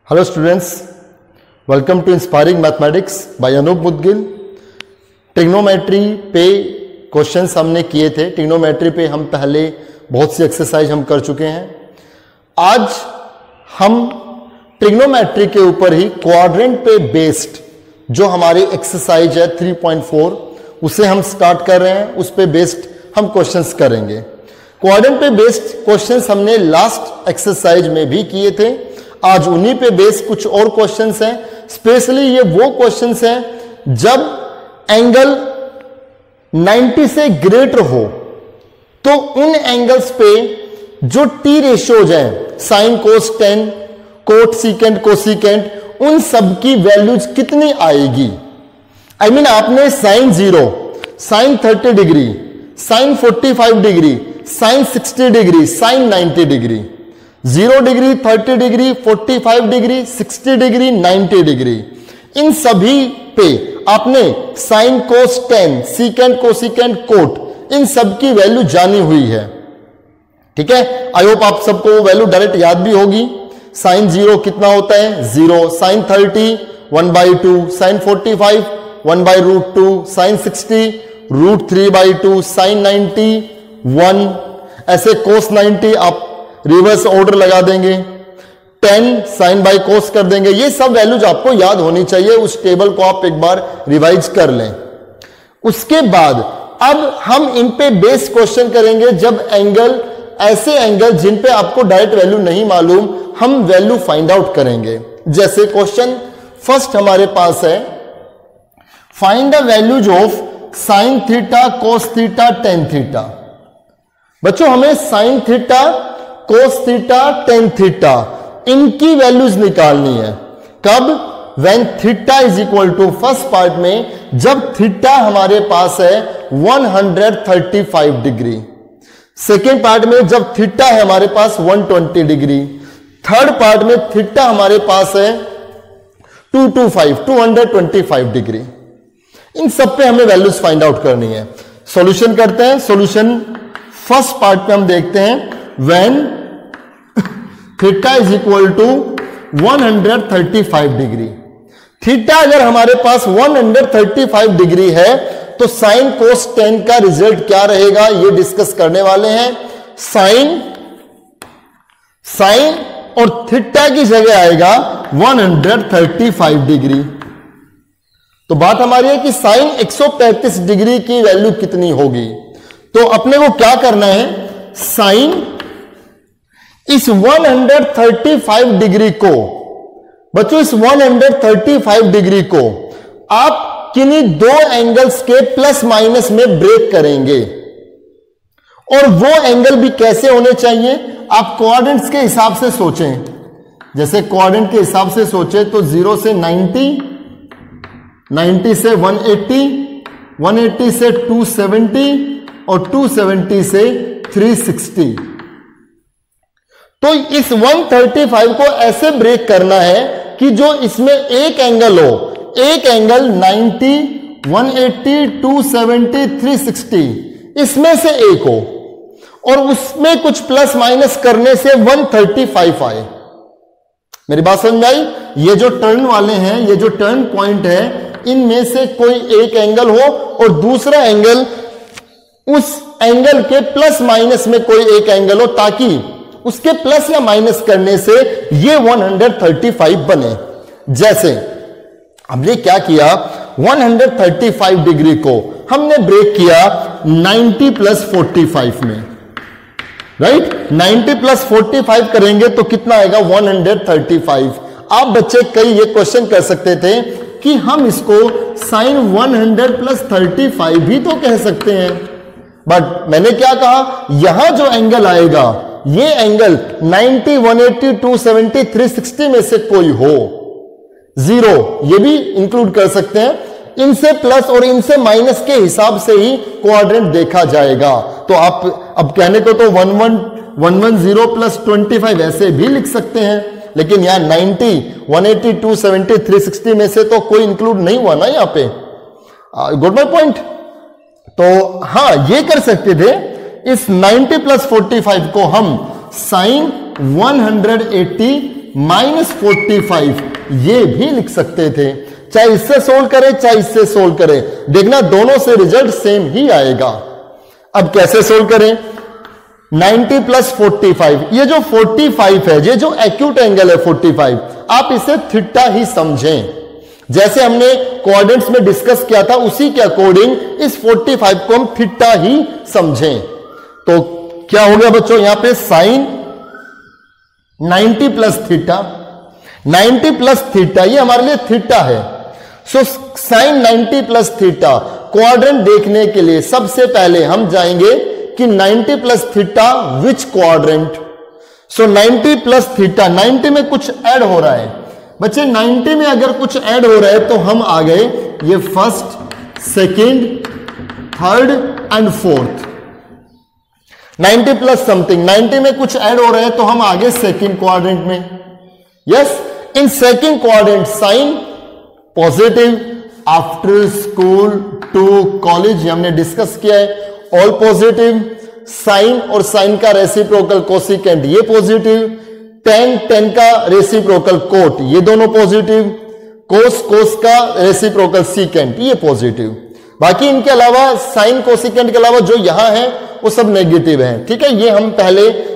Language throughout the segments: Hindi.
Hello students, welcome to inspiring mathematics by Anoop Mudgil. Trigonometry पे क्वेश्चंस हमने किए थे। ट्रिग्नोमेट्री पे हम पहले बहुत सी एक्सरसाइज हम कर चुके हैं। आज हम ट्रिग्नोमेट्री के ऊपर ही क्वाड्रेंट पे बेस्ड जो हमारी एक्सरसाइज है 3.4 उसे हम स्टार्ट कर रहे हैं। उस पे बेस्ड हम क्वेश्चंस करेंगे। क्वाड्रेंट पे बेस्ड क्वेश्चंस हमने लास्ट एक्सरसाइज में भी किए थे। आज उन्हीं पे बेस्ड कुछ और क्वेश्चंस हैं। स्पेशली ये वो क्वेश्चंस हैं जब एंगल 90 से ग्रेटर हो तो उन एंगल्स पे जो टी रेशियोज हैं, sine cos tan, cot secant, cosecant, उन सब की वैल्यूज कितनी आएगी। आई मीन आपने sine 0, sine 30 degree, sine 45 degree, sine 60 degree, sine 90 degree, 0 degree, 30 degree, 45 degree, 60 degree, 90 degree, इन सभी पे आपने sine cos tan, secant, cosecant, cot, इन सब की वैल्यू जानी हुई है। ठीक है, आई होप आप सबको वो वैल्यू डायरेक्ट याद भी होगी। साइन 0 कितना होता है 0, साइन 30 1/2, साइन 45 1/√2, साइन 60 √3/2, साइन 90 1, ऐसे कोस 90 आप रिवर्स ऑर्डर लगा देंगे, 10 साइन बाई कोस कर देंगे। ये सब वैल्यूज आपको याद होनी चाहिए। उस टेबल को आप एक बार रिवाइज कर लें। उसके बाद अब हम इन पे बेस क्वेश्चन करेंगे जब एंगल, ऐसे एंगल जिन पे आपको डायरेक्ट वैल्यू नहीं मालूम, हम वैल्यू फाइंड आउट करेंगे। जैसे क्वेश्चन फर्स्ट हमारे पास है, find the values of sine theta, cos theta, tan theta. बच्चों हमें sine theta, cos theta, tan theta, इनकी वैल्यूज निकालनी है। कब? When theta is equal to, first part में जब थीटा हमारे पास है 135 डिग्री, सेकेंड पार्ट में जब थीटा है हमारे पास 120 डिग्री, थर्ड पार्ट में थीटा हमारे पास है 225 डिग्री। इन सब पे हमें वैल्यूज फाइंड आउट करनी है। सॉल्यूशन करते हैं। सॉल्यूशन फर्स्ट पार्ट पे हम देखते हैं, when theta is equal to 135 degree. Theta अगर हमारे पास 135 डिग्री है तो साइन कोस 10 का रिजल्ट क्या रहेगा ये डिस्कस करने वाले हैं। साइन और थीटा की जगह आएगा 135 डिग्री। तो बात हमारी है कि साइन 135 डिग्री की वैल्यू कितनी होगी। तो अपने को क्या करना है, साइन इस 135 डिग्री को, बच्चों इस 135 डिग्री को आप किन्हीं दो एंगल्स के प्लस माइनस में ब्रेक करेंगे। और वो एंगल भी कैसे होने चाहिए, आप कोऑर्डिनेट्स के हिसाब से सोचें। जैसे कोऑर्डिनेट के हिसाब से सोचें तो 0 से 90, 90 से 180, 180 से 270 और 270 से 360। तो इस 135 को ऐसे ब्रेक करना है कि जो इसमें एक एंगल हो, एक एंगल 90, 180, 270, 360, इसमें से एक हो और उसमें कुछ प्लस माइनस करने से 135 आए। मेरी बात समझ में आई? ये जो टर्न वाले हैं, ये जो टर्न पॉइंट है, इनमें से कोई एक एंगल हो और दूसरा एंगल उस एंगल के प्लस माइनस में कोई एक एंगल हो, ताकि उसके प्लस या माइनस करने से ये 135 बने। जैसे हमने क्या किया, 135 डिग्री को हमने ब्रेक किया 90 प्लस 45 में, राइट। 90 प्लस 45 करेंगे तो कितना आएगा 135। आप बच्चे कई ये क्वेश्चन कर सकते थे कि हम इसको साइन 100 प्लस 35 भी तो कह सकते हैं, बट मैंने क्या कहा, यहां जो एंगल आएगा ये एंगल 90, 180, 270, 360 में से कोई हो, 0 ये भी इंक्लूड कर सकते हैं। इनसे प्लस और इनसे माइनस के हिसाब से ही कोऑर्डिनेट देखा जाएगा। तो आप अब कहने को तो 110 प्लस 25 ऐसे भी लिख सकते हैं, लेकिन यहां 90, 180, 270, 360 में से तो कोई इंक्लूड नहीं हुआ ना यहाँ पे। Good my point. तो हाँ ये कर सकते थे, इस 90 प्लस 45 को हम साइन 180 -45 ये भी लिख सकते थे। चाहे इससे सोल्व करें चाहे इससे सोल्व करें, देखना दोनों से रिजल्ट सेम ही आएगा। अब कैसे सोल्व करें? 90 + 45, ये जो 45 है, ये जो एक्यूट एंगल है 45, आप इसे थीटा ही समझें। जैसे हमने कोऑर्डिनेट्स में डिस्कस किया था उसी के अकॉर्डिंग इस 45 को हम थीटा ही समझें। तो क्या हो गया बच्चों, यहां पे साइन 90 + थीटा, 90 + थीटा ये हमारे लिए थीटा है। सो साइन 90 + थीटा क्वाड्रेंट देखने के लिए सबसे पहले हम जाएंगे कि 90 + theta which quadrant. So 90 + theta, 90 में कुछ ऐड हो रहा है बच्चे, 90 में अगर कुछ ऐड हो रहा है तो हम आ गए ये first, second, third and fourth. 90 + something, 90 में कुछ ऐड हो रहा है तो हम आगे सेकंड क्वाड्रेंट में। Yes, in second quadrant sine positive, after school to college हमने डिस्कस किया है, ऑल पॉजिटिव। साइन और साइन का रेसिप्रोकल कोसिकेंट ये पॉजिटिव, टेन का रेसिप्रोकल कोट ये दोनों पॉजिटिव, कोस का रेसिप्रोकल सीकेंट ये पॉजिटिव। बाकी इनके अलावा साइन कोसिकेंट के अलावा जो यहां है वो सब नेगेटिव है। ठीक है, ये हम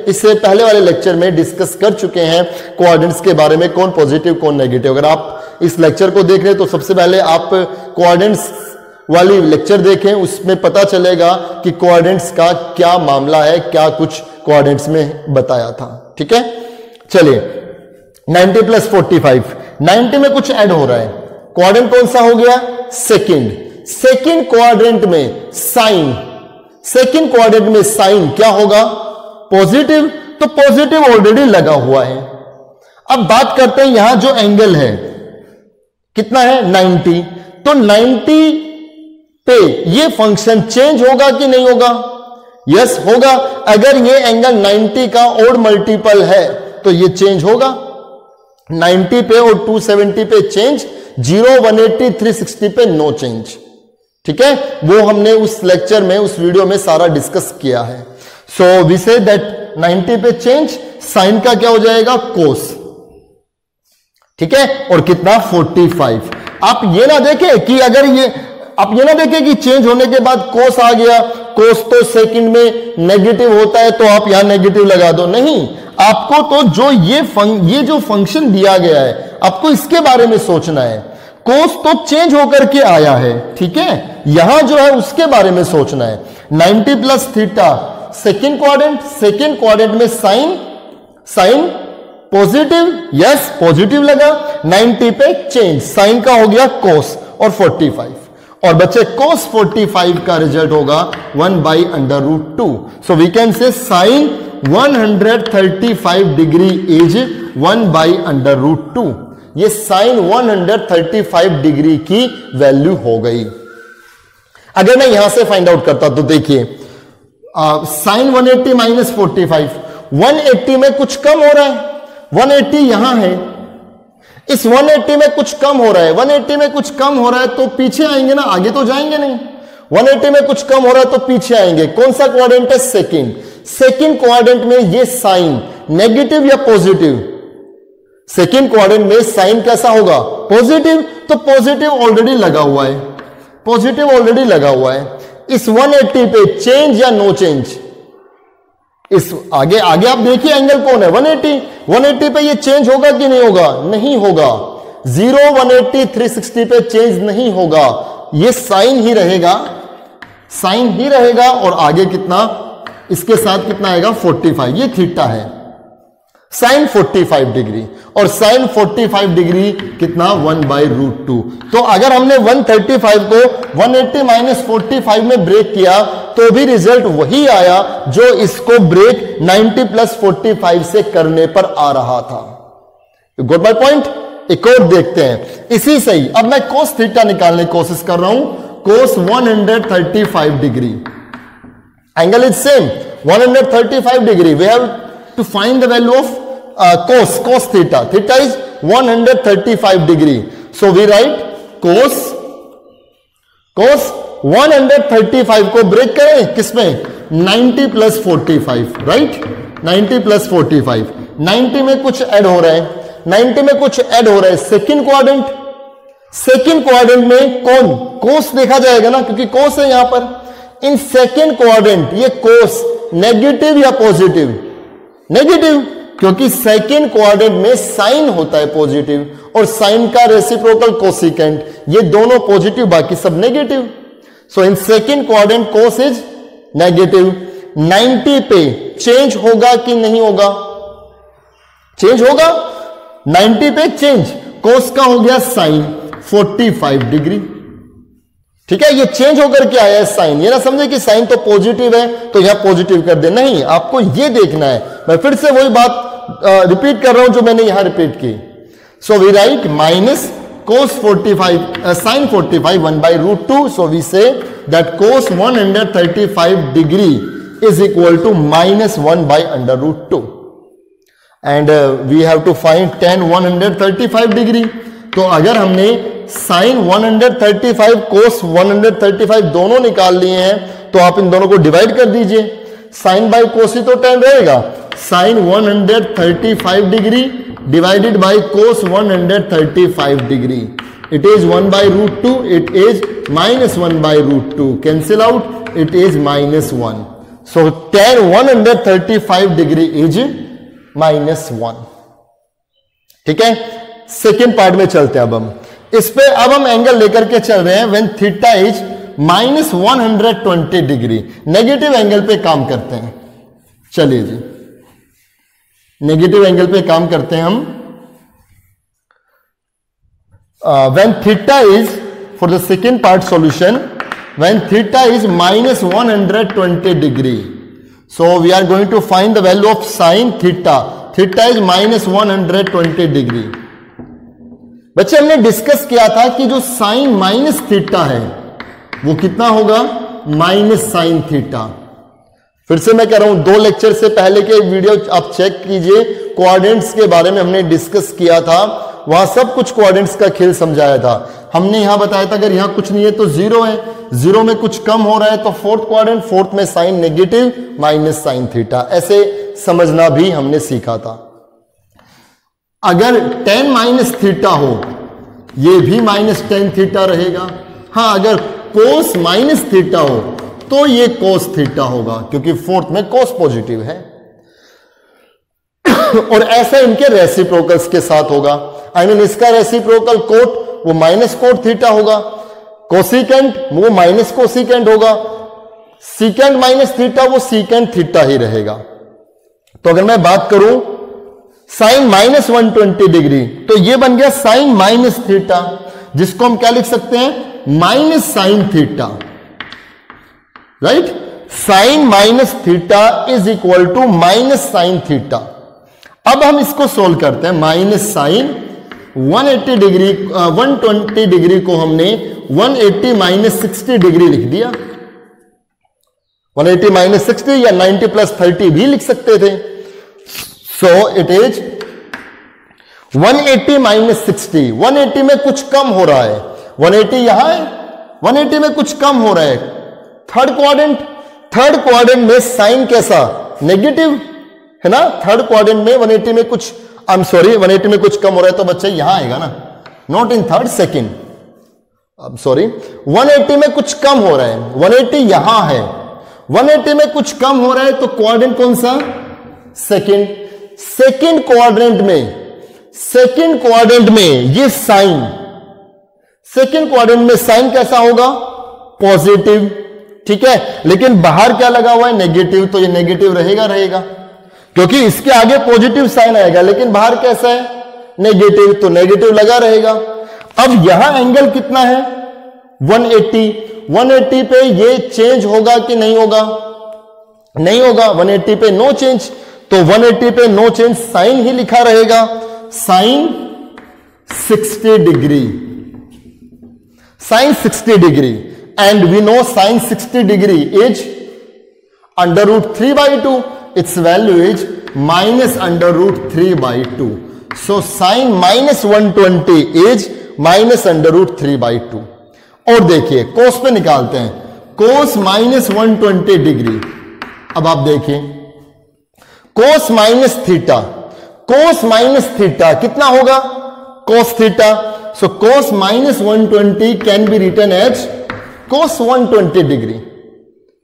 इससे पहले वाले लेक्चर में डिस्कस कर चुके हैं कोऑर्डिनेट्स के बारे में, कौन पॉजिटिव कौन नेगेटिव। अगर आप इस लेक्चर को देख रहे हैं तो सबसे पहले आप कोऑर्डिनेट्स वाली लेक्चर देखें, उसमें पता चलेगा कि कोऑर्डिनेट्स का क्या मामला है, क्या कुछ कोऑर्डिनेट्स में बताया था। ठीक है, चलिए 90 + 45, 90 में कुछ ऐड हो रहा है, क्वाड्रेंट कौन सा हो गया? सेकंड। सेकंड क्वाड्रेंट में साइन, सेकंड क्वाड्रेंट में साइन क्या होगा? पॉजिटिव। तो पॉजिटिव ऑलरेडी लगा हुआ है। अब बात करते हैं यहां जो एंगल है कितना है? 90। तो 90 पे ये फंक्शन चेंज होगा कि नहीं होगा? यस होगा। अगर ये एंगल 90 का ऑड मल्टीपल है तो ये चेंज होगा। 90 पे और 270 पे चेंज, 0, 180, 360 पे नो चेंज। ठीक है, वो हमने उस लेक्चर में, उस वीडियो में सारा डिस्कस किया है। सो वी से दैट 90 पे चेंज, साइन का क्या हो जाएगा? कोस। ठीक है, और कितना? 45। आप ये ना देखें कि अगर ये, आप ये ना देखें कि चेंज होने के बाद कोस आ गया, कोस तो सेकंड में नेगेटिव होता है तो आप यहां नेगेटिव लगा दो। नहीं, आपको तो जो ये जो फंक्शन दिया गया है आपको इसके बारे में सोचना है। कोस तो चेंज होकर के आया है, ठीक है, यहां जो है उसके बारे में सोचना है। 90 + theta second quadrant, second quadrant में साइन पॉजिटिव, यस पॉजिटिव लगा। 90 पे चेंज, साइन का हो गया कोस और 45। और बच्चे कोस 45 का रिजल्ट होगा 1/√2। So we can say sine 135 degree is 1/√2। ये साइन 135 डिग्री की वैल्यू हो गई। अगर मैं यहां से फाइंड आउट करता तो देखिए, साइन 180 - 45, 180 में कुछ कम हो रहा है, 180 यहां है, इस 180 में कुछ कम हो रहा है, 180 में कुछ कम हो रहा है तो पीछे आएंगे ना, आगे तो जाएंगे नहीं। 180 में कुछ कम हो रहा है तो पीछे आएंगे। कौन सा क्वाड्रेंट है? सेकंड। सेकंड क्वाड्रेंट में ये साइन नेगेटिव या पॉजिटिव? सेकंड क्वाड्रेंट में साइन कैसा होगा? पॉजिटिव। तो पॉजिटिव ऑलरेडी लगा हुआ है, पॉजिटिव ऑलरेडी लगा हुआ है। इस 180 पे चेंज या नो चेंज? इस आगे आप देखिए एंगल कौन है? 180 पे ये चेंज होगा कि नहीं होगा? नहीं होगा। 0, 180, 360 पे चेंज नहीं होगा, ये साइन ही रहेगा, साइन ही रहेगा। और आगे कितना, इसके साथ कितना आएगा? 45। ये थीटा है, साइन 45 डिग्री, और साइन 45 डिग्री कितना? 1/√2। तो अगर हमने 135 को 180 - 45 में ब्रेक किया तो भी रिजल्ट वही आया जो इसको ब्रेक 90 + 45 से करने पर आ रहा था। Got my point? एक और देखते हैं इसी से ही। अब मैं कोस थीटा निकालने की कोशिश कर रहा हूं। Cos 135 degree, angle is same 135 degree. We have to find the value of cos theta. Theta is 135 degree. So we write cos 135 को ब्रेक करें किसमें? 90 + 45, राइट? 90 + 45, 90 में कुछ ऐड हो रहा है, 90 में कुछ ऐड हो रहा है, सेकंड क्वाड्रेंट, सेकंड क्वाड्रेंट में कौन कोस देखा जाएगा ना, क्योंकि कोस है यहां पर। इन सेकंड क्वाड्रेंट ये कोस नेगेटिव या पॉजिटिव, नेगेटिव, क्योंकि सेकंड क्वाड्रेंट में साइन होता है पॉजिटिव, और साइन का रेसिप्रोकल कोसिकेंट, ये दोनों पॉजिटिव बाकी सब negative. So in second quadrant cos is negative. 90 पे चेंज होगा कि नहीं होगा, चेंज होगा, 90 पे चेंज, कोस का हो गया साइन 45 डिग्री, ठीक है। ये चेंज होकर के आया है साइन, ये ना समझे कि साइन तो पॉजिटिव है तो यहां पॉजिटिव कर दे, नहीं, आपको ये देखना है। मैं फिर से वही बात रिपीट कर रहा हूं जो मैंने यहां रिपीट की। So we write minus cos 45 sin 45 1/√2, so we say that cos 135 degree is equal to -1/√2, and we have to find tan 135 degree। तो अगर हमने sin 135 cos 135 दोनों निकाल लिए हैं तो आप इन दोनों को डिवाइड कर दीजिए, sin बाई cos ही तो tan रहेगा, sin 135 degree divided by cos 135 degree, it is 1/√2, it is -1/√2, cancel out, it is -1, so tan 135 degree is -1, ठीक है। सेकेंड पार्ट में चलते हैं अब हम इस पे, अब हम एंगल लेकर के चल रहे हैं when theta is -120 degree, negative angle पे काम करते हैं। चलिए जी, नेगेटिव एंगल पे काम करते हैं हम। when theta is, for the second part solution, when theta is -120 degree, so we are going to find the value of sin theta, theta is -120 degree। बच्चे हमने डिस्कस किया था कि जो साइन माइनस थीटा है वो कितना होगा, माइनस साइन थीटा। फिर से मैं कह रहा हूं, 2 लेक्चर से पहले के वीडियो आप चेक कीजिए, क्वाड्रेंट्स के बारे में हमने डिस्कस किया था, वहां सब कुछ क्वाड्रेंट्स का खेल समझाया था। हमने यहां बताया था अगर यहां कुछ नहीं है तो 0 है, 0 में कुछ कम हो रहा है तो फोर्थ क्वाड्रेंट, फोर्थ में sine negative minus sine theta, ऐसे समझना भी हमने सीखा था। अगर tan माइनस थीटा हो ये भी -tan थीटा रहेगा। हाँ, अगर cos माइनस थीटा हो तो ये cos थीटा होगा, क्योंकि फोर्थ में cos पॉजिटिव है। और ऐसा इनके रेसिप्रोकल्स के साथ होगा, आई मीन इसका रेसिप्रोकल कोट वो माइनस कोट थीटा होगा, कोसिकेंट वो माइनस कोसिकेंट होगा, सीकेंट माइनस थीटा वो सीकेंट थीटा ही रहेगा। तो अगर मैं बात करूं साइन -120 डिग्री, तो ये बन गया साइन माइनस थीटा, जिसको हम क्या लिख सकते हैं, minus sine theta, right. Sine minus theta is equal to minus sine theta. अब हम इसको सोल्व करते हैं, माइनस साइन 180 डिग्री 120 डिग्री को हमने 180 माइनस 60 डिग्री लिख दिया, 180 माइनस 60 या 90 प्लस 30 भी लिख सकते थे। सो इट इज 180 माइनस 60, 180 में कुछ कम हो रहा है, 180 यहां है, 180 में कुछ कम हो रहा है, थर्ड क्वाड्रेंट में साइन कैसा, नेगेटिव है ना। थर्ड क्वाड्रेंट में 180 में कुछ, आई एम सॉरी 180 में कुछ कम हो रहा है तो बच्चे यहां आएगा ना, not in third, second, I am sorry 180 में कुछ कम हो रहा है, 180 यहां है, 180 में कुछ कम हो रहा है तो क्वाड्रेंट कौन सा, सेकंड। सेकंड क्वाड्रेंट में ये साइन, सेकंड क्वाड्रेंट में साइन कैसा होगा, पॉजिटिव, ठीक है। लेकिन बाहर क्या लगा हुआ है, नेगेटिव, तो ये नेगेटिव रहेगा, क्योंकि इसके आगे पॉजिटिव साइन आएगा, लेकिन बाहर कैसा है, नेगेटिव, तो नेगेटिव लगा रहेगा। अब यहां एंगल कितना है, 180 पे ये चेंज होगा कि नहीं होगा, नहीं होगा, 180 पे नो चेंज, तो 180 पे नो चेंज, साइन ही लिखा रहेगा, sine 60 degree, sine 60 degree, and we know sine 60 degree is √3/2, its value is -√3/2, so sine -120 is -√3/2। और देखिए कोस पे निकालते हैं, कोस -120 डिग्री। अब आप देखिए cos minus theta, cos minus theta कितना होगा, cos theta. So cos minus 120 can be written as cos 120 degree,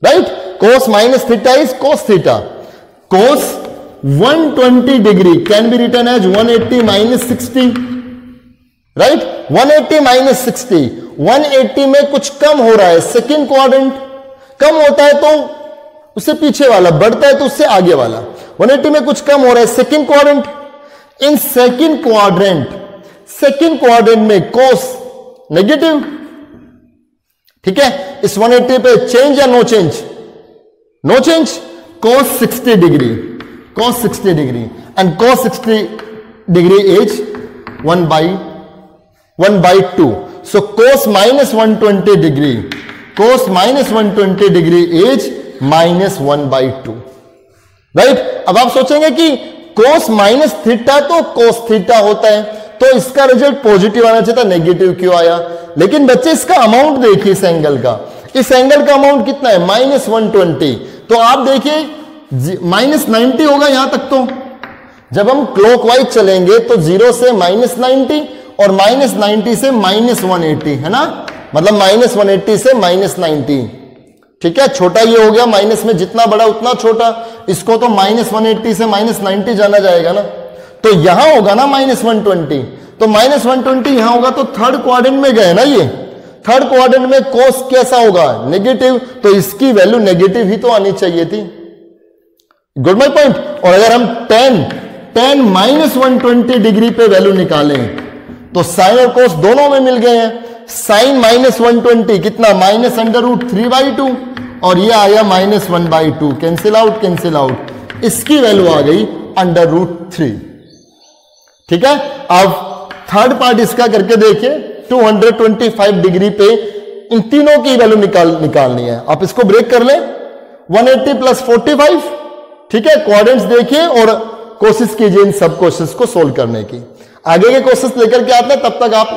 right. Cos minus theta is cos theta. Cos 120 degree can be written as 180 minus 60, right. 180 minus 60, 180 में कुछ कम हो रहा है, सेकेंड क्वाड्रेंट। कम होता है तो उससे पीछे वाला, बढ़ता है तो उससे आगे वाला। 180 में कुछ कम हो रहा है, second quadrant. In second quadrant में कोस नेगेटिव, ठीक है। इस 180 पे चेंज या no change, no change. Cos 60 degree, cos 60 degree and cos 60 degree is 1/2। So cos minus 120 degree, cos minus 120 degree is -1/2, right. अब आप सोचेंगे कि कोस माइनस थीटा तो कोस थीटा होता है, तो इसका रिजल्ट पॉजिटिव आना चाहिए था, नेगेटिव क्यों आया। लेकिन बच्चे इसका अमाउंट देखिए, इस एंगल का, इस एंगल का अमाउंट कितना है, -120। तो आप देखिए -90 होगा यहां तक। तो जब हम क्लॉकवाइज चलेंगे तो 0 से -90 और -90 से -180, है ना। मतलब -180 से -90, ठीक है। छोटा ये हो गया, माइनस में जितना बड़ा उतना छोटा। इसको तो -180 से -90 जाना जाएगा ना। तो यहां होगा ना -120, तो -120 यहां होगा, तो थर्ड क्वाड्रेंट में गए ना ये। थर्ड क्वाड्रेंट में कोस कैसा होगा, नेगेटिव। तो इसकी वैल्यू नेगेटिव ही तो आनी चाहिए थी। Good my point. और अगर हम tan -120 डिग्री पे वैल्यू निकालें तो साइन और कोस दोनों में मिल गए हैं। साइन -120 कितना, -√3/2 और ये आया -1/2। Cancel out, cancel out. इसकी वैल्यू आ गई √3, ठीक है। अब थर्ड पार्ट इसका करके देखिए, 225 डिग्री पे इन तीनों की वैल्यू निकालनी है। आप इसको ब्रेक कर लें, 180 + 45, ठीक है। क्वाड्रेंट्स देखिए और कोशिश कीजिए इन सब क्वेश्चंस को सोल्व करने की। आगे के क्वेश्चंस लेकर के आते हैं, तब तक आप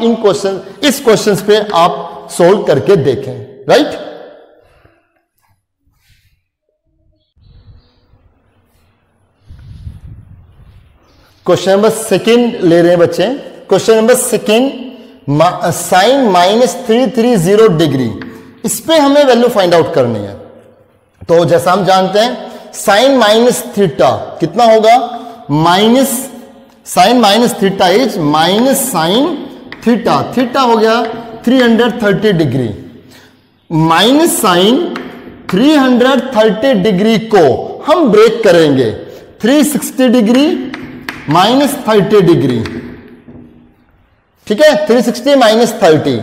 इस क्वेश्चंस पे आप सोल्व करके देखें, राइट। क्वेश्चन नंबर सेकंड ले रहे हैं बच्चे। Question number second, sine -330 degree, इस पे हमें वैल्यू फाइंड आउट करनी है। तो जैसा हम जानते हैं साइन माइनस थीटा कितना होगा, sine minus theta is minus sine theta. Theta हो गया 330 डिग्री। माइनस साइन 330 डिग्री को हम ब्रेक करेंगे, 360 डिग्री -30 डिग्री, ठीक है। 360 -30।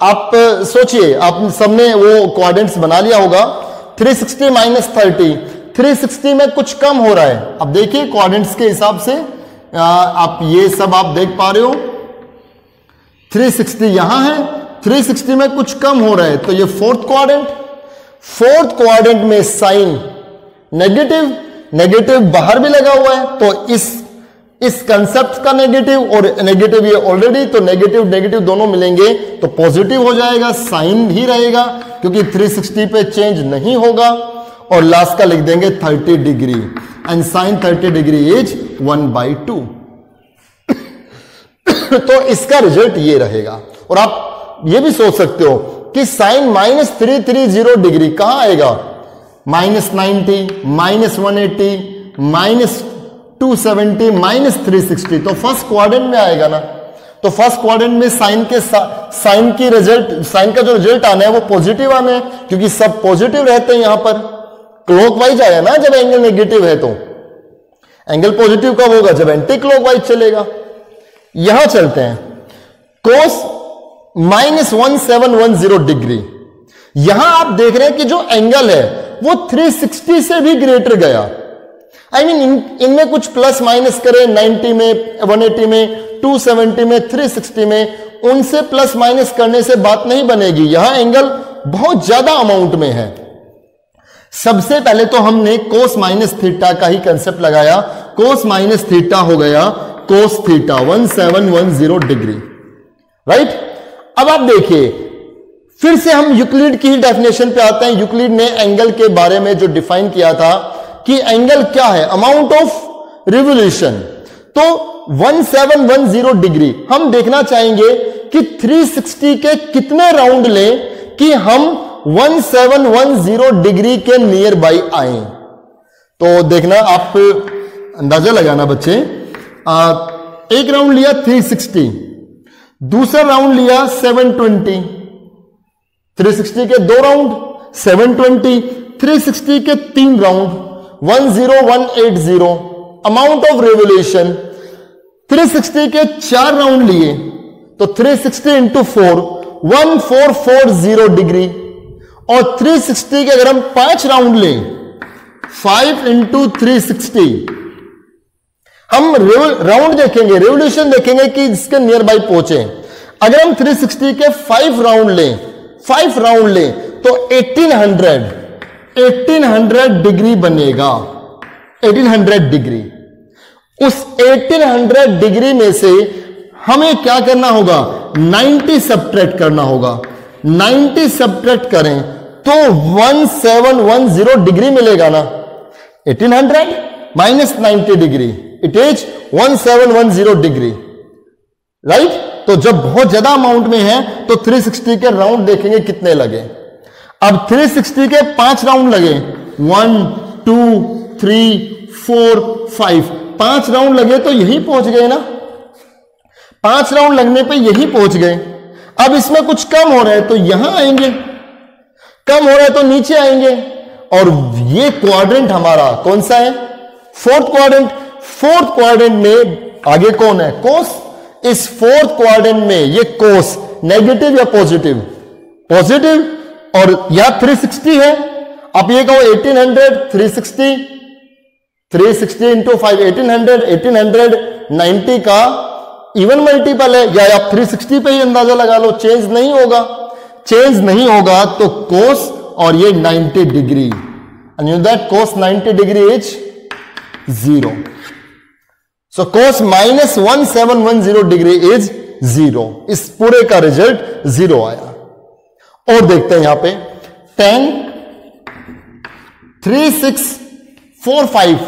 आप सोचिए, आप सबने वो क्वाड्रेंट्स बना लिया होगा। 360 -30, 360 में कुछ कम हो रहा है। अब देखिए क्वाड्रेंट्स के हिसाब से आप ये सब आप देख पा रहे हो, 360 यहां है, 360 में कुछ कम हो रहा है, तो ये फोर्थ क्वाड्रेंट में साइन नेगेटिव बाहर भी लगा हुआ है, तो इस कंसेप्ट का नेगेटिव और नेगेटिव ये ऑलरेडी, तो नेगेटिव दोनों मिलेंगे तो पॉजिटिव हो जाएगा, साइन ही रहेगा क्योंकि 360 पे चेंज नहीं होगा। और लास्ट का लिख देंगे 30 degree and sine 30 degree is 1/2। तो इसका रिजल्ट ये रहेगा। और आप ये भी सोच सकते हो कि साइन -330 डिग्री कहां आएगा, -90, -180, -270, -360, तो फर्स्ट क्वाड्रेंट में आएगा ना। तो फर्स्ट क्वाड्रेंट में साइन का जो रिजल्ट आना है वो पॉजिटिव आना है, क्योंकि सब पॉजिटिव रहते हैं। यहां पर क्लॉकवाइज आया ना, जब एंगल नेगेटिव है तो एंगल पॉजिटिव कब होगा, जब एंटी क्लॉकवाइज चलेगा। यहां चलते हैं, कोस -1710 डिग्री। यहां आप देख रहे हैं कि जो एंगल है वो 360 से भी ग्रेटर गया। इनमें कुछ प्लस माइनस करें, 90 में, 180 में, 270 में, 360 में, उनसे प्लस माइनस करने से बात नहीं बनेगी। यहां एंगल बहुत ज्यादा अमाउंट में है। सबसे पहले तो हमने कोस माइनस थीटा का ही कंसेप्ट लगाया। कोस माइनस थीटा हो गया कोस थीटा 1710 डिग्री, राइट। अब आप देखिए, फिर से हम यूक्लिड की डेफिनेशन पे आते हैं। यूक्लिड ने एंगल के बारे में जो डिफाइन किया था कि एंगल क्या है, अमाउंट ऑफ रिवोल्यूशन। तो 1710 डिग्री हम देखना चाहेंगे कि 360 के कितने राउंड लें कि हम 1710 डिग्री के नियर बाई आए। तो देखना, आप अंदाजा लगाना बच्चे। एक राउंड लिया 360, दूसरा राउंड लिया 720, 360 के 2 राउंड 720, 360 के 3 राउंड 10180 अमाउंट ऑफ रेवोल्यूशन। 360 के 4 राउंड लिए तो 360 इंटू 4 1440 डिग्री, और 360 के अगर हम 5 राउंड लें 5 इंटू 360, हम राउंड देखेंगे, रेवोल्यूशन देखेंगे कि इसके नियर बाई पहुंचे। अगर हम 360 के 5 राउंड लें तो 1800 डिग्री बनेगा। 1800 डिग्री, उस 1800 डिग्री में से हमें क्या करना होगा, 90 सब्ट्रैक्ट करना होगा। 90 सब्ट्रैक्ट करें तो 1710 डिग्री मिलेगा ना। 1800 minus 90 degree, it is 1710 degree, right. तो जब बहुत ज्यादा अमाउंट में है तो 360 के राउंड देखेंगे कितने लगे। अब 360 के 5 राउंड लगे, 1 2 3 4 5, 5 राउंड लगे तो यही पहुंच गए ना। 5 राउंड लगने पे यही पहुंच गए। अब इसमें कुछ कम हो रहा है तो यहां आएंगे, कम हो रहा है तो नीचे आएंगे। और ये क्वाड्रेंट हमारा कौन सा है, 4th क्वाड्रेंट। 4th क्वाड्रेंट में आगे कौन है, कोस। इस 4th क्वाड्रेंट में ये कोस नेगेटिव या पॉजिटिव, पॉजिटिव। और यहां 360 है, आप ये कहो 1800 360, 360 इंटू 5 1800, 1800 90 का इवन मल्टीपल है, या आप 360 पे ही अंदाजा लगा लो, चेंज नहीं होगा। चेंज नहीं होगा तो कोस और ये 90 degree, and you know that cos 90 degree is 0. So cos minus 1710 degree is 0. इस पूरे का रिजल्ट 0 आया। और देखते हैं यहां पे tan 3645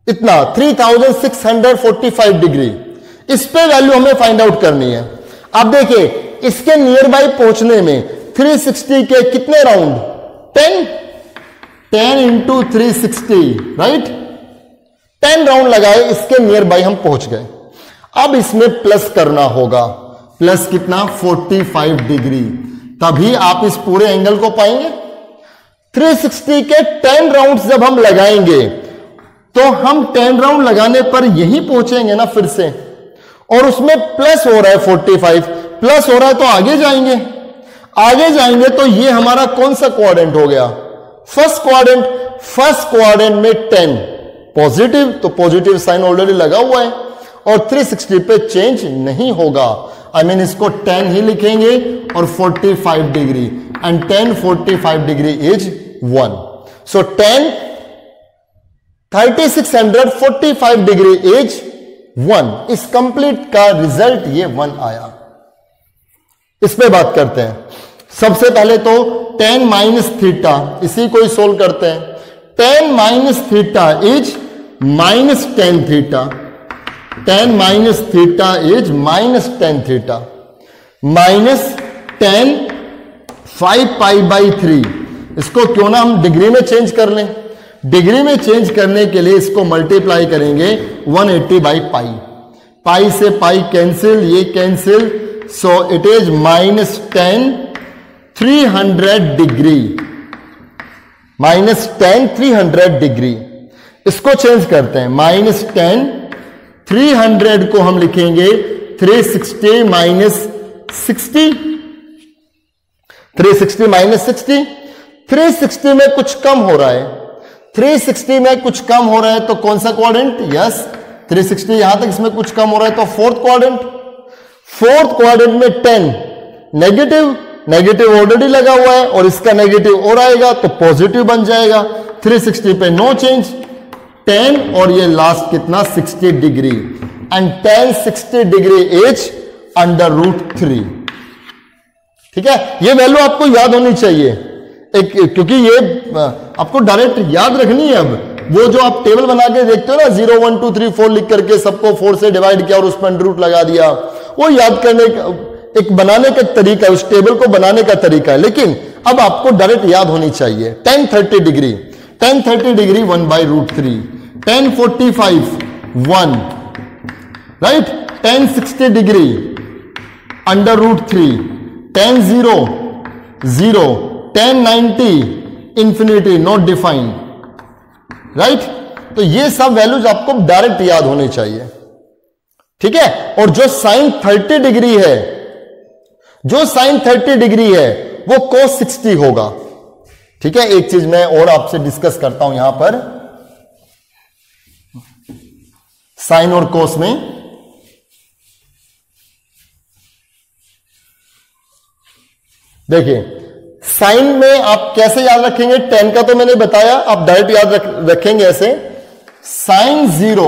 इतना 3645 डिग्री, इस पे वैल्यू हमें फाइंड आउट करनी है। अब देखिए इसके नियर बाई पहुंचने में 360 के कितने राउंड, 10 इंटू 360, राइट। 10 राउंड लगाए, इसके नियर बाई हम पहुंच गए। अब इसमें प्लस करना होगा, प्लस कितना 45 डिग्री, तभी आप इस पूरे एंगल को पाएंगे। 360 के 10 राउंड जब हम लगाएंगे तो हम 10 राउंड लगाने पर यही पहुंचेंगे ना फिर से, और उसमें प्लस हो रहा है 45, प्लस हो रहा है तो आगे जाएंगे। आगे जाएंगे तो ये हमारा कौन सा क्वाड्रेंट हो गया, फर्स्ट क्वाड्रेंट। फर्स्ट क्वाड्रेंट में 10 पॉजिटिव, तो पॉजिटिव साइन ऑलरेडी लगा हुआ है, और 360 पे चेंज नहीं होगा। आई मीन इसको 10 ही लिखेंगे और 45 degree, and 10 45 degree is 1। So 10 3645 degree is 1। इस कंप्लीट का रिजल्ट ये 1 आया। इस पे बात करते हैं। सबसे पहले तो tan माइनस थीटा, इसी को ही सोल्व करते हैं। tan minus theta is minus tan theta, tan minus theta is minus tan theta, minus tan 5π/3। इसको क्यों ना हम डिग्री में चेंज कर लें। डिग्री में चेंज करने के लिए इसको मल्टीप्लाई करेंगे 180/π। पाई से पाई कैंसिल, ये cancel, so it is minus 10 300 degree, minus 10 300 degree. इसको चेंज करते हैं, माइनस 10 300 को हम लिखेंगे 360 माइनस 60, 360 माइनस 60। 360 में कुछ कम हो रहा है, 360 में कुछ कम हो रहा है तो कौन सा क्वाड्रेंट, यस 360 यहां तक इसमें कुछ कम हो रहा है तो 4th क्वाड्रेंट। 4th क्वाड्रेंट में 10 नेगेटिव, नेगेटिव ऑलरेडी लगा हुआ है और इसका नेगेटिव और आएगा तो पॉजिटिव बन जाएगा। 360 पे नो चेंज, 10 और ये लास्ट कितना 60 degree, and tan 60 degree is √3। ठीक है, ये वैल्यू आपको याद होनी चाहिए, क्योंकि ये आपको डायरेक्ट याद रखनी है। अब वो जो आप टेबल बना के देखते हो ना 0 1 2 3 4 लिख करके सबको 4 से डिवाइड किया और उस पर अंडर रूट लगा दिया, वो याद करने का एक बनाने का तरीका है, उस टेबल को बनाने का तरीका है। लेकिन अब आपको डायरेक्ट याद होनी चाहिए। tan 30 degree 1 by root 3, tan 45 1, right, tan 60 degree under root 3, tan 0 0, tan 90 infinity not defined, right. तो ये सब वैल्यूज आपको डायरेक्ट याद होने चाहिए, ठीक है। और जो साइन 30 डिग्री है, जो साइन 30 डिग्री है वो cos 60 होगा, ठीक है। एक चीज मैं और आपसे डिस्कस करता हूं यहां पर साइन और cos में। देखिए साइन में आप कैसे याद रखेंगे, tan का तो मैंने बताया, आप डायरेक्ट याद रखेंगे ऐसे, साइन 0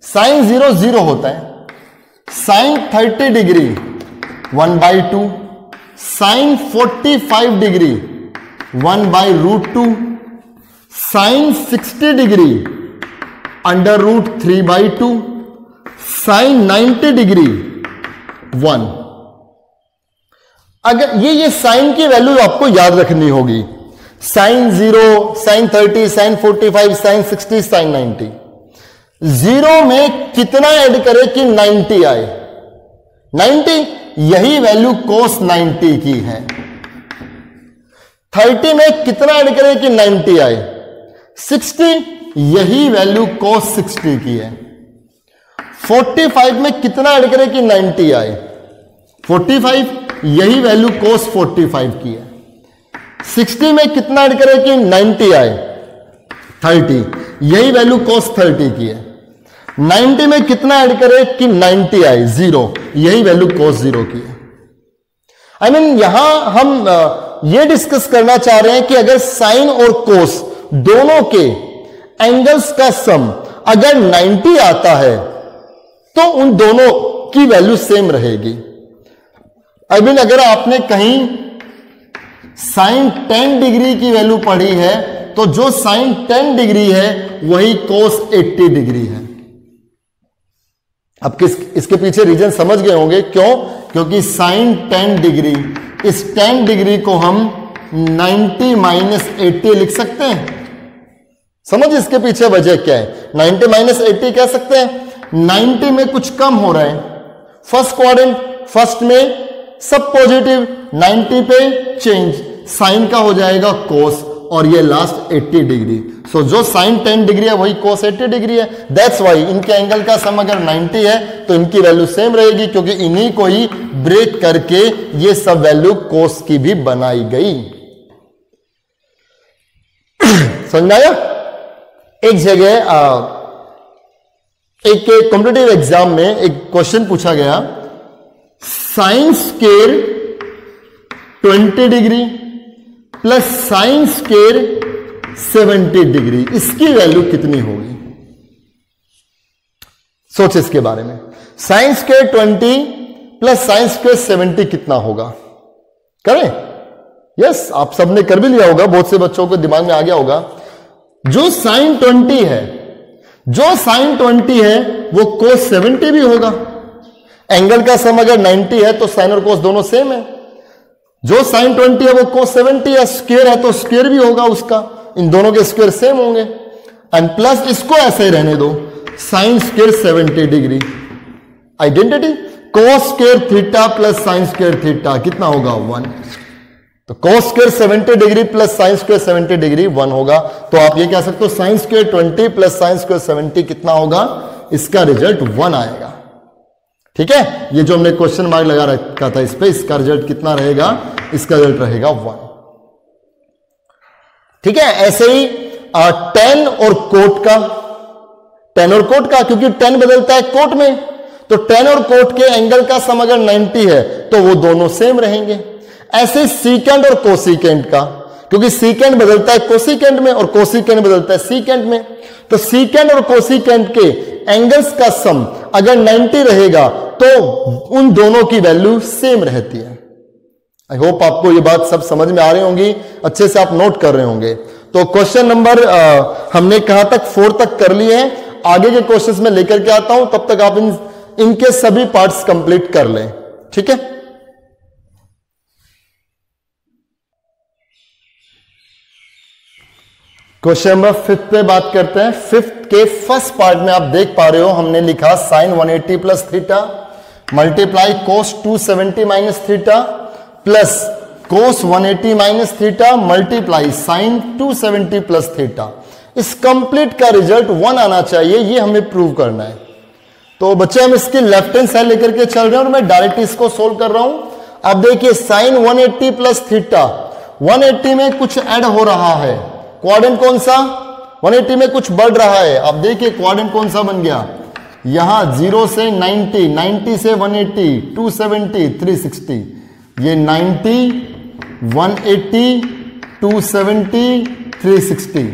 0 होता है, sine 30 degree 1/2, sine 45 degree 1/√2, sine 60 degree under root 3/2, sine 90 degree 1। अगर ये साइन की वैल्यू आपको याद रखनी होगी, sine 0, sine 30, sine 45, sine 60, sine 90। 0 में कितना ऐड करें कि 90 आए, 90, यही वैल्यू cos 90 की है। 30 में कितना ऐड करें कि 90 आए, 60, यही वैल्यू cos 60 की है। 45 में कितना ऐड करें कि 90 आए, 45, यही वैल्यू cos 45 की है। 60 में कितना ऐड करें कि 90 आए, 30, यही वैल्यू cos 30 की है। 90 में कितना ऐड करें कि 90 आए, 0, यही वैल्यू cos 0 की है। I mean, यहां हम ये डिस्कस करना चाह रहे हैं कि अगर साइन और cos दोनों के एंगल्स का सम अगर 90 आता है तो उन दोनों की वैल्यू सेम रहेगी। I mean, अगर आपने कहीं साइन 10 डिग्री की वैल्यू पढ़ी है तो जो साइन 10 डिग्री है वही cos 80 डिग्री है। अब इसके पीछे रीजन समझ गए होंगे, क्यों? क्योंकि साइन 10 डिग्री, इस 10 डिग्री को हम 90 माइनस 80 लिख सकते हैं। समझ इसके पीछे वजह क्या है, 90 माइनस 80 कह सकते हैं। 90 में कुछ कम हो रहा है, फर्स्ट क्वाड्रेंट, फर्स्ट में सब पॉजिटिव, 90 पे चेंज, साइन का हो जाएगा cos और ये लास्ट 80 डिग्री। सो जो साइन 10 डिग्री है वही cos 80 डिग्री है। दैट्स वाई इनके एंगल का सम अगर 90 है तो इनकी वैल्यू सेम रहेगी, क्योंकि इन्हीं को ही ब्रेक करके ये सब वैल्यू cos की भी बनाई गई। समझ में आया? एक जगह एक कॉम्पिटिटिव एग्जाम में एक क्वेश्चन पूछा गया, sine square 20 degree plus sine square 70 degree, इसकी वैल्यू कितनी होगी? सोच इसके बारे में। Sine square 20 plus sine square 70 कितना होगा? करें? यस, आप सबने कर भी लिया होगा, बहुत से बच्चों को दिमाग में आ गया होगा। जो साइन 20 है, जो साइन 20 है वो cos 70 भी होगा। एंगल का सम अगर 90 है तो साइन और cos दोनों सेम है। जो साइन 20 है वो cos 70 है, स्क्वायर है तो स्क्वायर भी होगा उसका, इन दोनों के स्क्वायर सेम होंगे। एंड प्लस इसको ऐसे ही रहने दो, sine square 70 degree, identity, cos square theta plus sine square theta कितना होगा? 1। तो cos square 70 degree plus sine square 70 degree 1 होगा। तो आप ये कह सकते हो sine square 20 plus sine square 70 कितना होगा? इसका रिजल्ट 1 आएगा। ठीक है, ये जो हमने क्वेश्चन मार्क लगा रखा था इस पे, इसका रिजल्ट कितना रहेगा? इसका रिजल्ट रहेगा 1। ठीक है, ऐसे ही tan और कोट का, tan और कोट का, क्योंकि tan बदलता है कोट में, तो tan और कोट के एंगल का सम अगर 90 है तो वो दोनों सेम रहेंगे। ऐसे सीकेंड और कोसिकेंड का, क्योंकि सीकेंड बदलता है कोसिकेंड में और कोसिकेंड बदलता है सीकेंड में, तो सीकेंड और कोसिकेंड के एंगल्स का सम अगर 90 रहेगा तो उन दोनों की वैल्यू सेम रहती है। आई होप आपको ये बात सब समझ में आ रही होंगी, अच्छे से आप नोट कर रहे होंगे। तो क्वेश्चन नंबर हमने कहां तक 4 तक कर लिए हैं। आगे के क्वेश्चंस में लेकर के आता हूं, तब तक आप इनके सभी पार्ट्स कंप्लीट कर लें, ठीक है। क्वेश्चन नंबर 5 पे बात करते हैं। 5 के फर्स्ट पार्ट में आप देख पा रहे हो, हमने लिखा sine 180 plus theta multiply cos 270 minus theta plus cos 180 minus theta multiply sine 270 plus theta. इस कंप्लीट का रिजल्ट 1 आना चाहिए, ये हमें प्रूव करना है। तो बच्चे हम इसकी लेफ्ट हैंड साइड लेकर के चल रहे हैं और मैं डायरेक्ट इसको सोल्व कर रहा हूं। अब देखिए साइन 180 प्लस थीटा, 180 में कुछ ऐड हो रहा है, क्वाड्रेंट कौन सा, 180 में कुछ बढ़ रहा है। अब देखिए क्वाड्रेंट कौन सा बन गया, यहां 0 से 90, 90 से 180, 270, 360, ये 90, 180, 270, 360।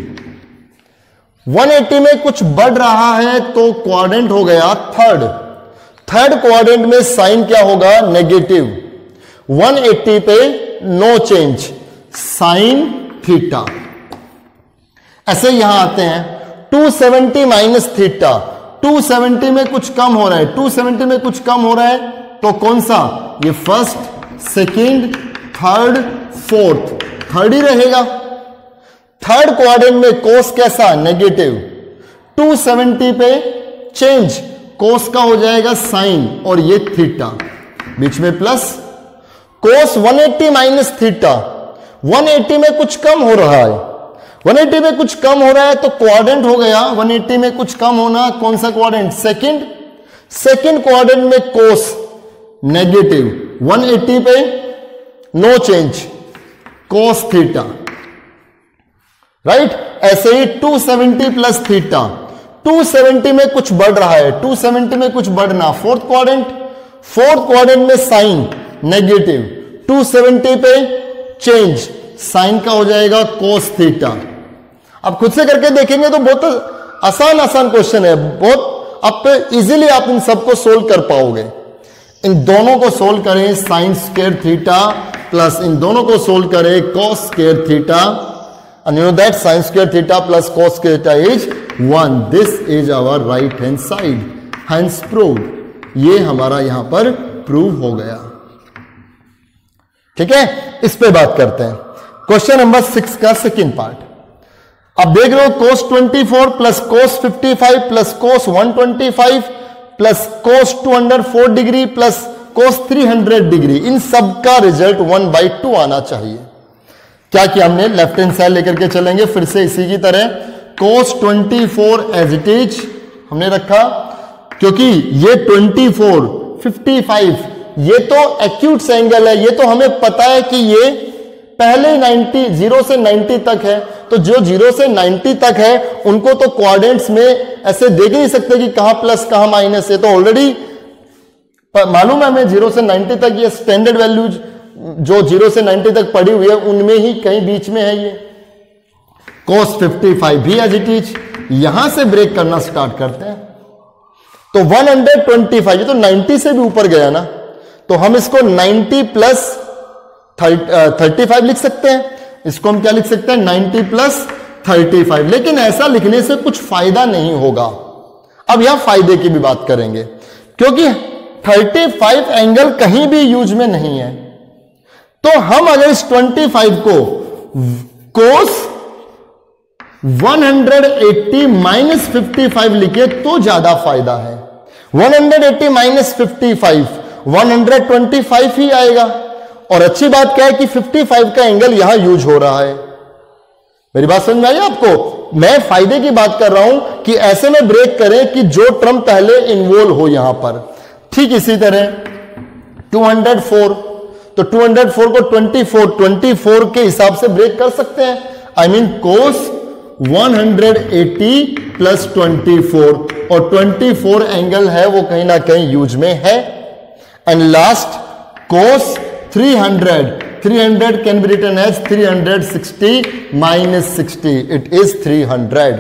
180 में कुछ बढ़ रहा है तो क्वाड्रेंट हो गया थर्ड क्वाड्रेंट में साइन क्या होगा, नेगेटिव। 180 पे नो चेंज, साइन थीटा। ऐसे यहां आते हैं 270 माइनस थीटा, 270 में कुछ कम हो रहा है, 270 में कुछ कम हो रहा है तो कौन सा, ये first, second, third, fourth, third ही रहेगा। थर्ड क्वाड्रेंट में कोस कैसा, नेगेटिव। 270 पे चेंज, कोस का हो जाएगा साइन और ये थीटा, बीच में प्लस। कोस 180 माइनस थीटा, 180 में कुछ कम हो रहा है, 180 में कुछ कम हो रहा है तो क्वाड्रेंट हो गया 180 में कुछ कम होना, कौन सा क्वाड्रेंट, सेकंड क्वाड्रेंट में कोस नेगेटिव, 180 पे no change, cos theta, right. ऐसे ही 270 प्लस थीटा, 270 में कुछ बढ़ रहा है, 270 में कुछ बढ़ना, फोर्थ क्वाड्रेंट में साइन नेगेटिव, 270 पे चेंज, साइन का हो जाएगा कोस थीटा। अब खुद से करके देखेंगे तो बहुत आसान क्वेश्चन है, बहुत आप इजीली आप इन सबको सोल्व कर पाओगे। इन दोनों को सोल्व करें, साइन स्क्वायर थीटा प्लस इन दोनों को सोल्व करें cos square theta, and you know that sin square theta plus cos theta is 1. This is our right hand side, hence proved. ये हमारा यहां पर प्रूव हो गया, ठीक है। इस पे बात करते हैं क्वेश्चन नंबर 6 का सेकंड पार्ट। अब देख रहे हो cos 24 plus cos 55 plus cos 125 plus cos 204 degree plus cos 300 degree, इन सब का रिजल्ट 1/2 आना चाहिए। क्या किया हमने, लेफ्ट हैंड साइड लेकर के चलेंगे फिर से इसी की तरह, cos 24 एज इट इज हमने रखा, क्योंकि ये 24, 55 ये तो एक्यूट एंगल है, ये तो हमें पता है कि ये पहले 90, 0 से 90 तक है, तो जो 0 से 90 तक है उनको तो क्वाड्रेंट्स में ऐसे देख नहीं सकते कि कहां प्लस कहां माइनस है, तो ऑलरेडी मालूम है हमें 0 से 90 तक ये स्टैंडर्ड वैल्यूज जो 0 से 90 तक पड़ी हुई है उनमें ही कहीं बीच में है ये। cos 55 भी एज इट इज, यहां से ब्रेक करना स्टार्ट करते हैं तो 125, ये तो 90 से भी ऊपर गया ना, तो हम इसको 90 प्लस 35 लिख सकते हैं। इसको हम क्या लिख सकते हैं, 90 प्लस 35। लेकिन ऐसा लिखने से कुछ फायदा नहीं होगा। अब यहां फायदे की भी बात करेंगे, क्योंकि 35 एंगल कहीं भी यूज में नहीं है, तो हम अगर इस 25 को cos 180 माइनस 55 लिखे तो ज्यादा फायदा है। 180 माइनस 55 125 ही आएगा। और अच्छी बात क्या है कि 55 का एंगल यहां यूज हो रहा है। मेरी बात समझ में आई आपको? मैं फायदे की बात कर रहा हूं कि ऐसे में ब्रेक करें कि जो टर्म पहले इन्वॉल्व हो यहां पर। ठीक इसी तरह 204, तो 204 को 24 के हिसाब से ब्रेक कर सकते हैं। आई मीन कोस 180 प्लस 24, और 24 एंगल है वो कहीं ना कहीं यूज में है। And last cos 300 can be written as 360 minus 60. It is 300.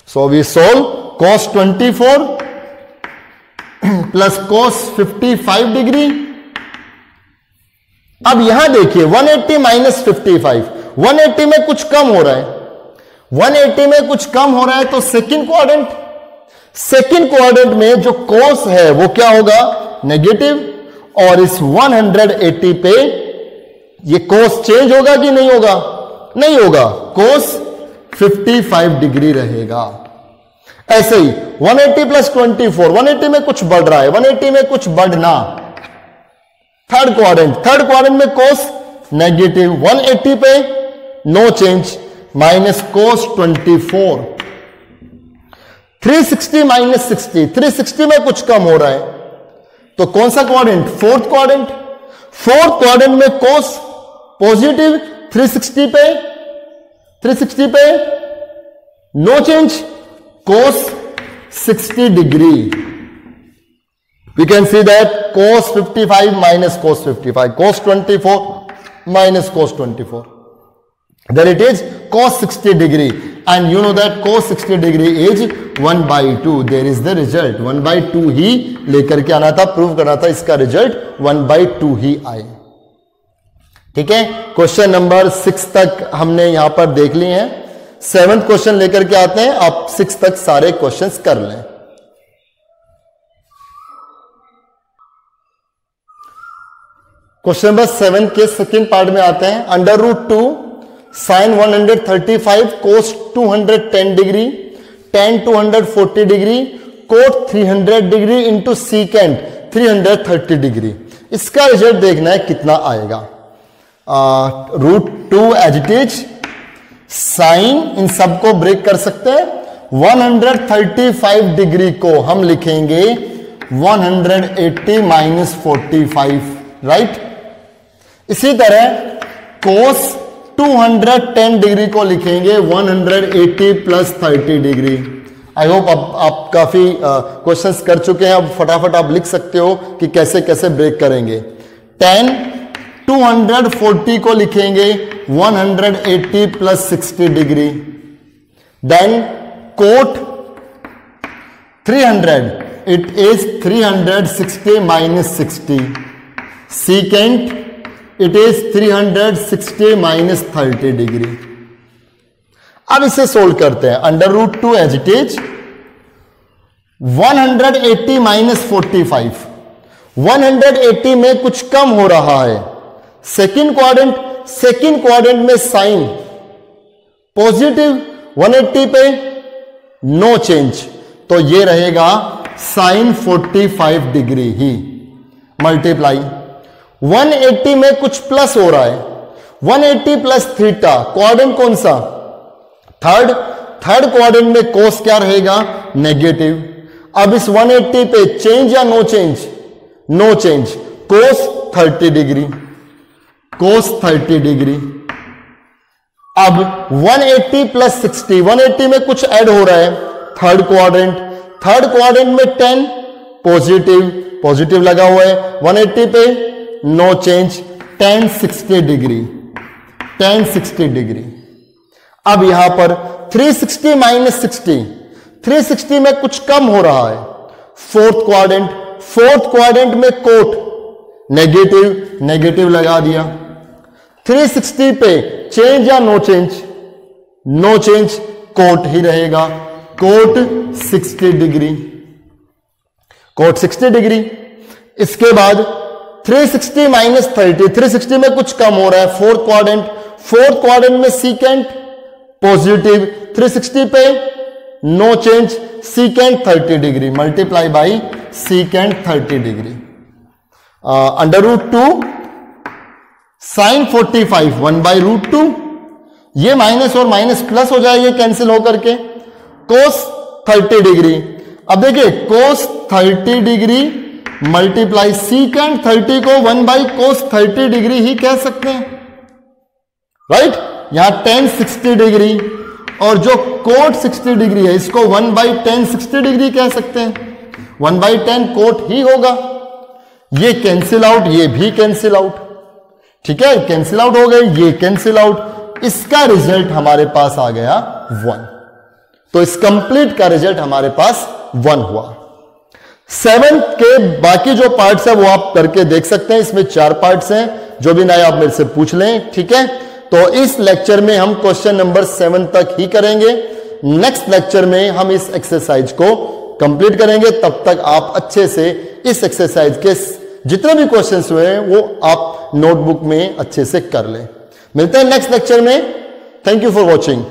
So we solve cos 24 plus cos 55 degree. अब यहां देखिए 180 minus 55, 180 में कुछ कम हो रहा है, 180 में कुछ कम हो रहा है तो सेकंड क्वाड्रेंट में जो कोस है वो क्या होगा, नेगेटिव। और इस 180 पे ये कोस चेंज होगा कि नहीं होगा, नहीं होगा, कोस 55 डिग्री रहेगा। ऐसे ही 180 प्लस 24, 180 में कुछ बढ़ रहा है, 180 में कुछ बढ़ना। थर्ड क्वाड्रेंट में कोस नेगेटिव, 180 पे no change, minus cos 24। 360 minus 60, 360 में कुछ कम हो रहा है तो कौन सा क्वाड्रेंट, फोर्थ क्वाड्रेंट में कोस पॉजिटिव, 360 पे no change, cos 60 degree. We can see that cos 55 minus cos 55, cos 24 minus cos 24. There it is, cos 60 degree, and you know that cos 60 degree is 1/2. There is the result 1/2 ही लेकर के आना था, प्रूव करना था, इसका रिजल्ट 1/2 ही आए। ठीक है, क्वेश्चन नंबर 6 तक हमने यहां पर देख लिए हैं। 7th क्वेश्चन लेकर के आते हैं, आप 6 तक सारे क्वेश्चंस कर लें। क्वेश्चन नंबर 7 के सेकंड पार्ट में आते हैं। √2 sin 135 cos 210 degree tan 240 degree cot 300 degree into secant 330 degree. इसका रिजल्ट देखना है कितना आएगा। √2 एज इट इज, साइन इन सबको ब्रेक कर सकते हैं। 135 डिग्री को हम लिखेंगे 180 माइनस 45, राइट। इसी तरह cos 210 डिग्री को लिखेंगे 180 प्लस 30 डिग्री। आई होप आप काफी क्वेश्चंस कर चुके हैं, अब फटाफट आप लिख सकते हो कि कैसे कैसे ब्रेक करेंगे। tan 240 को लिखेंगे 180 plus 60 degree. Then cot 300, it is 360 minus 60। secant it is 360 minus 30 degree. अब इसे सोल्व करते हैं। √2 एज इट इज, 180 माइनस 45, 180 में कुछ कम हो रहा है। सेकंड क्वाड्रेंट में साइन पॉजिटिव, 180 पे नो चेंज, तो ये रहेगा साइन 45 डिग्री ही, मल्टीप्लाई 180 में कुछ प्लस हो रहा है, 180 प्लस थीटा, क्वाड्रेंट कौन सा, थर्ड क्वाड्रेंट में कोस क्या रहेगा, नेगेटिव। अब इस 180 पे चेंज या नो चेंज, नो चेंज, कोस 30 डिग्री, कोस 30 डिग्री। अब 180 प्लस 60, 180 में कुछ ऐड हो रहा है, थर्ड क्वाड्रेंट में 10 पॉजिटिव लगा हुआ है, 180 पे no change, tan 60 degree, tan 60 degree. अब यहां पर 360 माइनस 60, 360 में कुछ कम हो रहा है। फोर्थ क्वाड्रेंट में कोट नेगेटिव लगा दिया। 360 पे चेंज या no change, no change, cot ही रहेगा, कोट 60 डिग्री, कोट 60 डिग्री। इसके बाद 360 माइनस 30, 360 में कुछ कम हो रहा है। फोर्थ क्वाड्रेंट में सीकेंट पॉजिटिव, 360 पे no change, secant 30 degree, multiply by secant 30 degree. √2 sine 45 1/√2, ये माइनस और माइनस प्लस हो जाएगा कैंसिल होकर के, कोस 30 डिग्री। अब देखिए कोस 30 डिग्री मल्टीप्लाई सीकेंट 30 को 1/cos 30 डिग्री ही कह सकते हैं, राइट। यहां tan 60 डिग्री और जो कोट 60 डिग्री है इसको 1/tan 60 डिग्री कह सकते हैं, 1/tan कोट ही होगा। ये कैंसिल आउट, ये भी कैंसिल आउट, ठीक है, कैंसिल आउट हो गए, ये कैंसिल आउट। इसका रिजल्ट हमारे पास आ गया 1। तो इस कंप्लीट का रिजल्ट हमारे पास 1 हुआ। 7 के बाकी जो पार्ट्स है वो आप करके देख सकते हैं, इसमें 4 पार्ट्स हैं, जो भी नए आप मेरे से पूछ लें, ठीक है। तो इस लेक्चर में हम क्वेश्चन नंबर 7 तक ही करेंगे। नेक्स्ट लेक्चर में हम इस एक्सरसाइज को कंप्लीट करेंगे। तब तक आप अच्छे से इस एक्सरसाइज के जितने भी क्वेश्चंस हुए हैं वो आप नोटबुक में अच्छे से कर लें। मिलते हैं नेक्स्ट लेक्चर में। Thank you for watching.